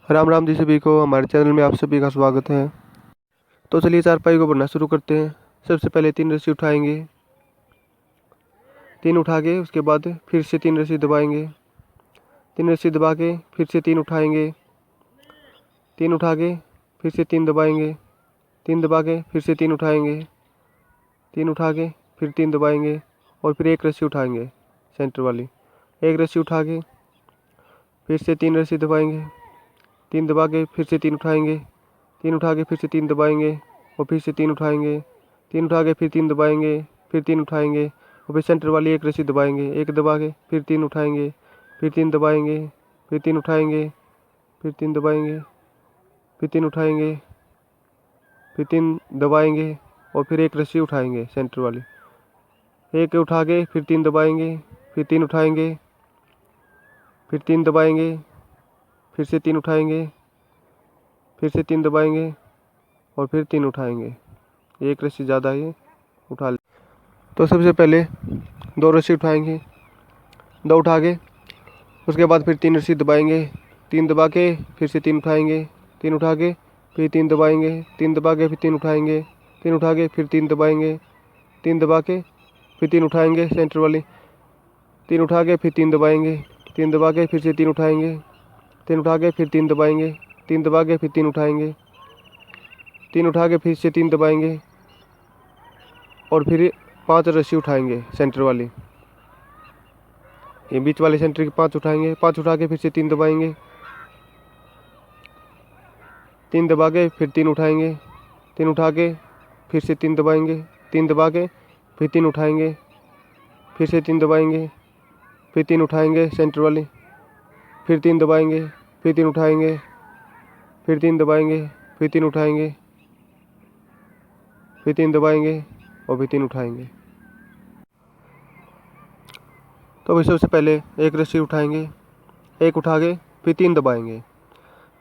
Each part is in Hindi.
राम राम जी सभी को। हमारे चैनल में आप सभी का स्वागत है। तो चलिए चारपाई को भरना शुरू करते हैं। सबसे पहले 3 रस्सी उठाएंगे, 3 उठा के उसके बाद फिर से 3 रस्सी दबाएंगे, 3 रस्सी दबा के फिर से 3 उठाएंगे, 3 उठा के फिर से 3 दबाएंगे, 3 दबा के फिर से 3 उठाएंगे, 3 उठा के फिर 3 दबाएंगे और फिर एक रस्सी उठाएंगे सेंटर वाली। एक रस्सी उठा के फिर से 3 रस्सी दबाएंगे, 3 दबा के फिर से 3 उठाएंगे, 3 उठा के फिर से 3 दबाएंगे और फिर से 3 उठाएंगे, 3 उठा के फिर 3 दबाएंगे, फिर 3 उठाएंगे और फिर सेंटर वाली एक रस्सी दबाएंगे, एक दबा के फिर 3 उठाएंगे, फिर 3 दबाएंगे, फिर 3 उठाएंगे, फिर 3 दबाएंगे, फिर 3 उठाएंगे, फिर 3 दबाएंगे और फिर एक रस्सी उठाएंगे सेंटर वाली। एक उठा के फिर 3 दबाएंगे, फिर 3 उठाएंगे, फिर 3 दबाएंगे, फिर से 3 उठाएंगे, फिर से 3 दबाएंगे और फिर 3 उठाएंगे। एक रस्सी ज़्यादा ही उठा ले। तो सबसे पहले 2 रस्सी उठाएंगे, 2 उठा के उसके बाद फिर 3 रस्सी दबाएंगे, 3 दबा के फिर से 3 उठाएंगे, 3 उठा के फिर 3 दबाएंगे, 3 दबा के फिर 3 उठाएंगे, 3 उठा के फिर 3 दबाएंगे, 3 दबा के फिर 3 उठाएंगे सेंटर वाली, 3 उठा के फिर 3 दबाएंगे, 3 दबा के फिर से 3 उठाएंगे, 3 उठा के फिर 3 दबाएंगे, 3 दबा के फिर 3 उठाएंगे, 3 उठा के फिर से 3 दबाएंगे और फिर 5 रस्सी उठाएंगे सेंटर वाली। ये बीच वाले सेंटर की 5 उठाएंगे, 5 उठा के फिर से 3 दबाएंगे, 3 दबा के फिर 3 उठाएंगे, 3 उठा के फिर से 3 दबाएंगे, 3 दबा के फिर 3 उठाएंगे, फिर से 3 दबाएंगे, फिर 3 उठाएंगे सेंटर वाली, फिर 3 दबाएंगे, फिर 3 उठाएंगे, फिर 3 दबाएंगे, फिर 3 उठाएंगे, फिर 3 दबाएंगे और फिर 3 उठाएंगे। तो अभी सबसे पहले एक रस्सी उठाएंगे, एक उठा के फिर 3 दबाएंगे,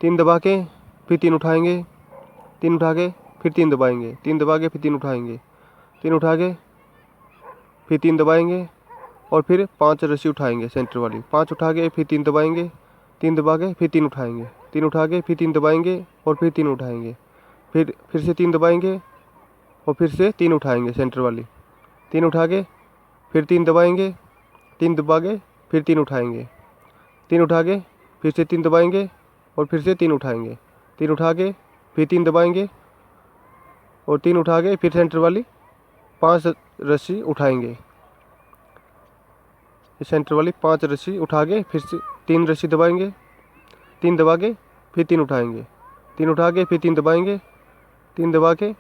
3 दबा के फिर 3 उठाएंगे, 3 उठा के फिर 3 दबाएंगे, 3 दबा के फिर 3 उठाएंगे, 3 उठा के फिर 3 दबाएंगे और फिर 5 रस्सी उठाएंगे सेंटर वाली, 5 उठा के फिर 3 दबाएंगे, 3 दबा के फिर 3 उठाएंगे, 3 उठा के फिर 3 दबाएंगे और फिर 3 उठाएंगे, फिर से 3 दबाएंगे और फिर से 3 उठाएंगे सेंटर वाली, 3 उठा के फिर 3 दबाएंगे, 3 दबा के फिर 3 उठाएंगे, 3 उठा के फिर से 3 दबाएंगे और फिर से 3 उठाएंगे, 3 उठा के फिर 3 दबाएंगे और 3 उठा के फिर सेंटर वाली 5 रस्सी उठाएंगे। सेंटर वाली 5 रस्सी उठा के फिर से 3 रस्सी दबाएंगे, 3 दबा के फिर 3 उठाएंगे, 3 उठा के फिर 3 दबाएंगे, 3 दबा के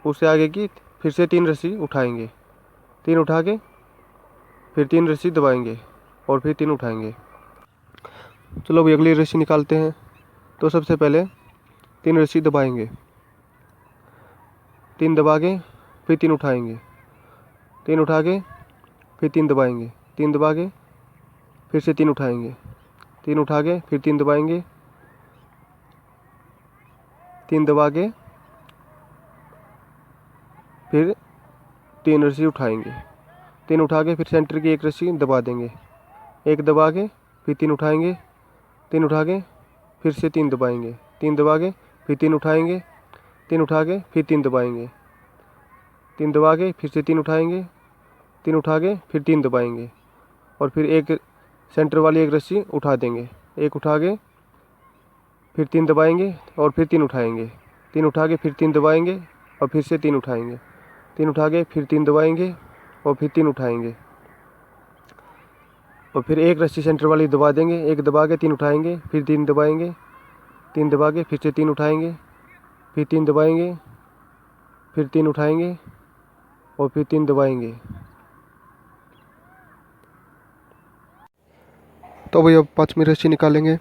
उससे आगे की फिर से 3 रस्सी उठाएंगे, 3 उठा के फिर 3 रस्सी दबाएंगे और फिर 3 उठाएंगे। चलो अभी अगली रस्सी निकालते हैं। तो सबसे पहले 3 रस्सी दबाएंगे, 3 दबा के फिर 3 उठाएंगे, 3 उठा के फिर 3 दबाएंगे, 3 दबा के फिर से 3 उठाएंगे, 3 उठा के फिर 3 दबाएंगे, 3 दबा के फिर 3 रस्सी उठाएंगे, 3 उठा के फिर सेंटर की एक रस्सी दबा देंगे, एक दबा के फिर 3 उठाएंगे, 3 उठा के फिर से 3 दबाएंगे, 3 दबा के फिर 3 उठाएंगे, 3 उठा के फिर 3 दबाएंगे, 3 दबा के फिर से 3 उठाएंगे, 3 उठा के फिर 3 दबाएंगे और फिर एक सेंटर वाली एक रस्सी उठा देंगे, एक उठा के फिर 3 दबाएंगे और फिर 3 उठाएंगे, 3 उठा के फिर 3 दबाएंगे और फिर से 3 उठाएंगे, 3 उठा के फिर 3 दबाएंगे और फिर 3 उठाएंगे और फिर एक रस्सी सेंटर वाली दबा देंगे, एक दबा के 3 उठाएंगे, फिर 3 दबाएंगे, 3 दबा के फिर से 3 उठाएंगे, फिर 3 दबाएंगे, फिर 3 उठाएंगे और फिर 3 दबाएंगे। तो भाई अब 5वीं रस्सी निकालेंगे।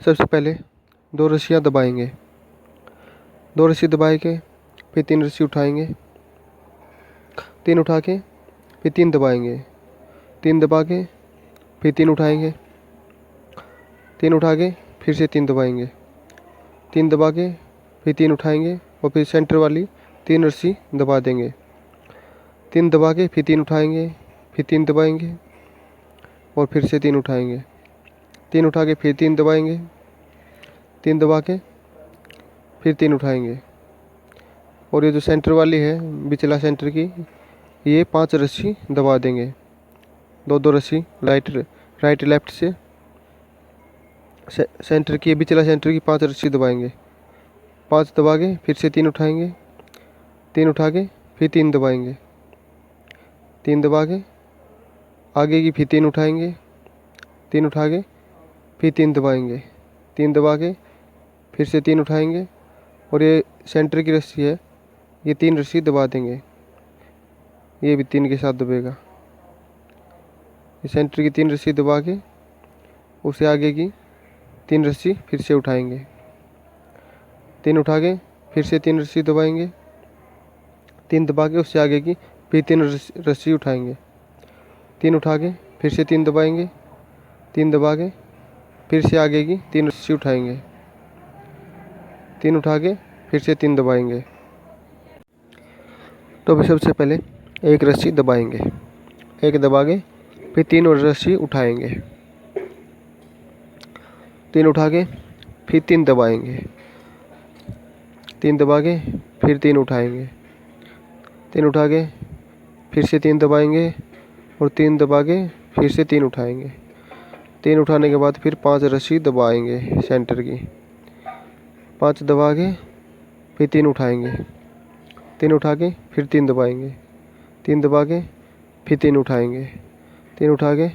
सबसे पहले 2 रस्सियाँ दबाएंगे, 2 रस्सी दबाए के फिर 3 रस्सी उठाएंगे, 3 उठा के फिर 3 दबाएंगे, 3 दबा के फिर 3 उठाएंगे, 3 उठा के फिर से 3 दबाएंगे, 3 दबा के फिर 3 उठाएंगे और फिर सेंटर वाली 3 रस्सी दबा देंगे, 3 दबा के फिर 3 उठाएंगे, फिर 3 दबाएंगे और फिर से 3 उठाएंगे, 3 उठा के फिर 3 दबाएंगे, तीन दबा के फिर तीन उठाएंगे। और ये जो सेंटर वाली है बिचला सेंटर की, ये 5 रस्सी दबा देंगे। दो दो रस्सी राइट लेफ्ट से सेंटर की, बिचला सेंटर की 5 रस्सी दबाएंगे। 5 दबा के फिर से तीन उठाएंगे। तीन उठा के फिर तीन दबाएंगे। तीन दबा के आगे की फिर तीन उठाएंगे। तीन उठा के फिर तीन दबाएंगे। तीन दबा के फिर से तीन उठाएंगे। और ये सेंटर की रस्सी है, ये 3 रस्सी दबा देंगे। ये भी 3 के साथ दबेगा। ये सेंटर की 3 रस्सी दबा के उसे आगे की 3 रस्सी फिर से उठाएंगे। तीन उठा के फिर से 3 रस्सी दबाएंगे। तीन दबा के उससे आगे की फिर 3 रस्सी उठाएंगे। तीन उठा के फिर से तीन दबाएंगे। तीन दबा के फिर से आगे की 3 रस्सी उठाएंगे। तीन उठा के फिर से तीन दबाएंगे। तो अभी सबसे पहले एक रस्सी दबाएंगे। एक दबा के फिर 3 और रस्सी उठाएंगे। तीन उठा के फिर तीन दबाएंगे। तीन दबा के फिर तीन उठाएंगे। तीन उठा के फिर से तीन दबाएंगे। और तीन दबा के फिर से तीन उठाएंगे। तीन उठाने के बाद फिर 5 रस्सी दबाएंगे सेंटर की। 5 दबा के फिर तीन उठाएंगे। तीन उठा के फिर तीन दबाएंगे। तीन दबा के फिर तीन उठाएंगे। तीन उठा के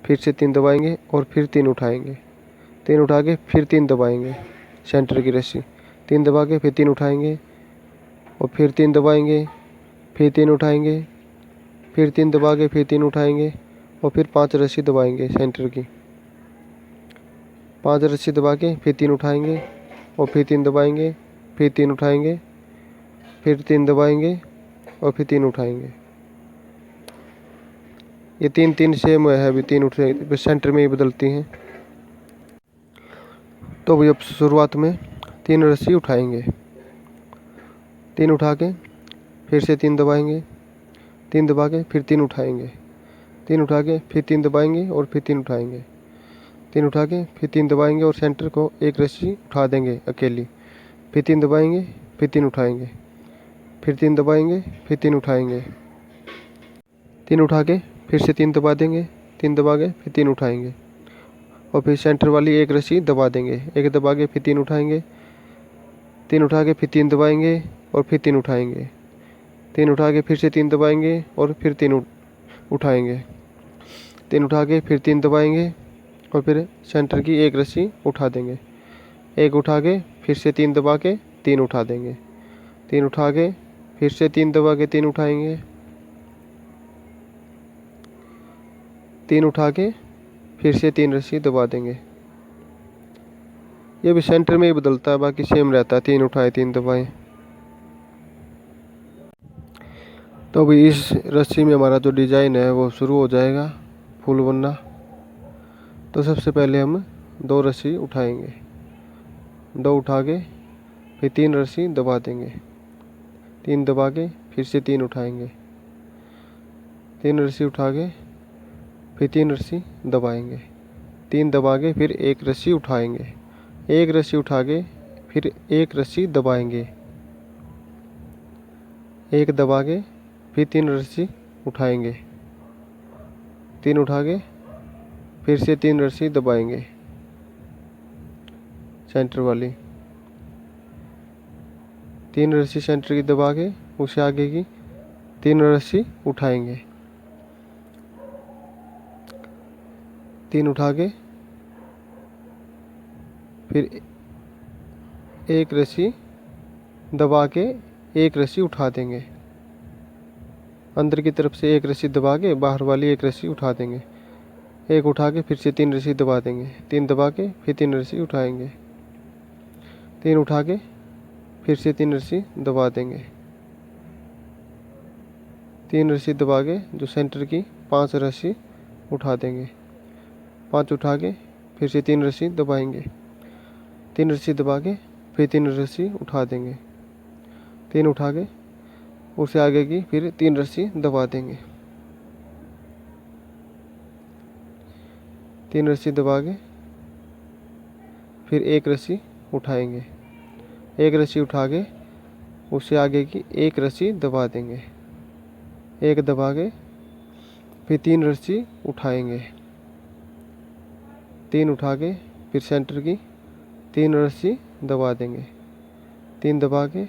फिर से तीन दबाएंगे और फिर तीन उठाएंगे। तीन उठा के फिर तीन दबाएंगे सेंटर की रस्सी। तीन दबा के फिर तीन उठाएंगे और फिर तीन दबाएंगे। फिर तीन उठाएंगे। फिर तीन दबा के फिर तीन उठाएंगे और फिर 5 रस्सी दबाएंगे सेंटर की। 5 रस्सी दबा के फिर तीन उठाएंगे और फिर तीन दबाएंगे। फिर तीन उठाएंगे। फिर तीन दबाएंगे और फिर तीन उठाएंगे। ये तीन तीन सेम है, अभी तीन उठे सेंटर में ही बदलती हैं। तो भाई अब शुरुआत में 3 रस्सी उठाएंगे। तीन उठा के फिर से तीन दबाएंगे। तीन दबा के फिर तीन उठाएंगे। तीन उठा के फिर तीन दबाएंगे और फिर तीन उठाएंगे। तीन उठा के फिर तीन दबाएंगे और सेंटर को एक रस्सी उठा देंगे अकेली। फिर तीन दबाएंगे, फिर तीन उठाएंगे। फिर तीन दबाएंगे, फिर तीन उठाएंगे। तीन उठा के फिर से तीन दबा देंगे। तीन दबा के फिर तीन उठाएंगे और फिर सेंटर वाली एक रस्सी दबा देंगे। एक दबा के फिर तीन उठाएंगे। तीन उठा के फिर तीन दबाएंगे और फिर तीन उठाएंगे। तीन उठा के फिर से तीन दबाएंगे और फिर तीन उठाएंगे। तीन उठा के फिर तीन दबाएंगे और फिर सेंटर की एक रस्सी उठा देंगे। एक उठा के फिर से तीन दबा के तीन उठा देंगे। तीन उठा के फिर से तीन दबा के तीन उठाएंगे। तीन उठा के फिर से तीन रस्सी दबा देंगे। ये भी सेंटर में ही बदलता है, बाकी सेम रहता है, तीन उठाए तीन दबाए। तो अभी इस रस्सी में हमारा जो डिज़ाइन है वो शुरू हो जाएगा फूल बनना। तो सबसे पहले हम 2 रस्सी उठाएंगे। 2 उठा के फिर 3 रस्सी दबा देंगे। 3 दबा के फिर से 3 उठाएंगे। 3 रस्सी उठा के फिर 3 रस्सी दबाएंगे। 3 दबा के फिर एक रस्सी उठाएंगे। एक रस्सी उठा के फिर एक रस्सी दबाएंगे। एक दबा के फिर 3 रस्सी उठाएंगे। 3 उठा के फिर से 3 रस्सी दबाएंगे सेंटर वाली। 3 रस्सी सेंटर की दबा के उसे आगे की 3 रस्सी उठाएंगे। 3 उठा के फिर एक रस्सी दबा के एक रस्सी उठा देंगे। अंदर की तरफ से एक रस्सी दबा के बाहर वाली एक रस्सी उठा देंगे। एक उठा के फिर से 3 रस्सी दबा देंगे। 3 दबा के फिर 3 रस्सी उठाएंगे। 3 उठा के फिर से 3 रस्सी दबा देंगे। 3 रस्सी दबा के जो सेंटर की 5 रस्सी उठा देंगे। 5 उठा के फिर से 3 रस्सी दबाएंगे। 3 रस्सी दबा के फिर 3 रस्सी उठा देंगे। 3 उठा के उसे आगे की फिर 3 रस्सी दबा देंगे। 3 रस्सी दबा के फिर एक रस्सी उठाएंगे। एक रस्सी उठा के उससे आगे की एक रस्सी दबा देंगे। एक दबा के फिर 3 रस्सी उठाएंगे। 3 उठा के फिर सेंटर की 3 रस्सी दबा देंगे। 3 दबा के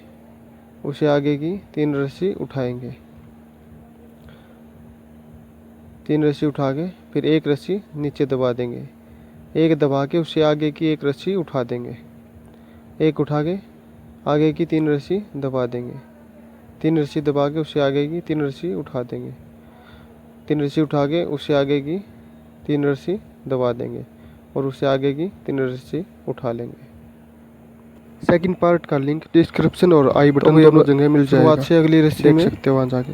उसे आगे की 3 रस्सी उठाएंगे। 3 रस्सी उठा के फिर एक रस्सी नीचे दबा देंगे। एक दबा के उससे आगे की एक रस्सी उठा देंगे। एक उठा के आगे की 3 रस्सी दबा देंगे। 3 रस्सी दबा के उससे आगे की 3 रस्सी उठा देंगे। 3 रस्सी उठा के उससे आगे की 3 रस्सी दबा देंगे और उससे आगे की 3 रस्सी उठा लेंगे। सेकंड पार्ट का लिंक डिस्क्रिप्शन और आई बटन दोनों जगह मिल जाएगा। शुरुआत से अगली रस्सी देख सकते हो वहाँ जाके।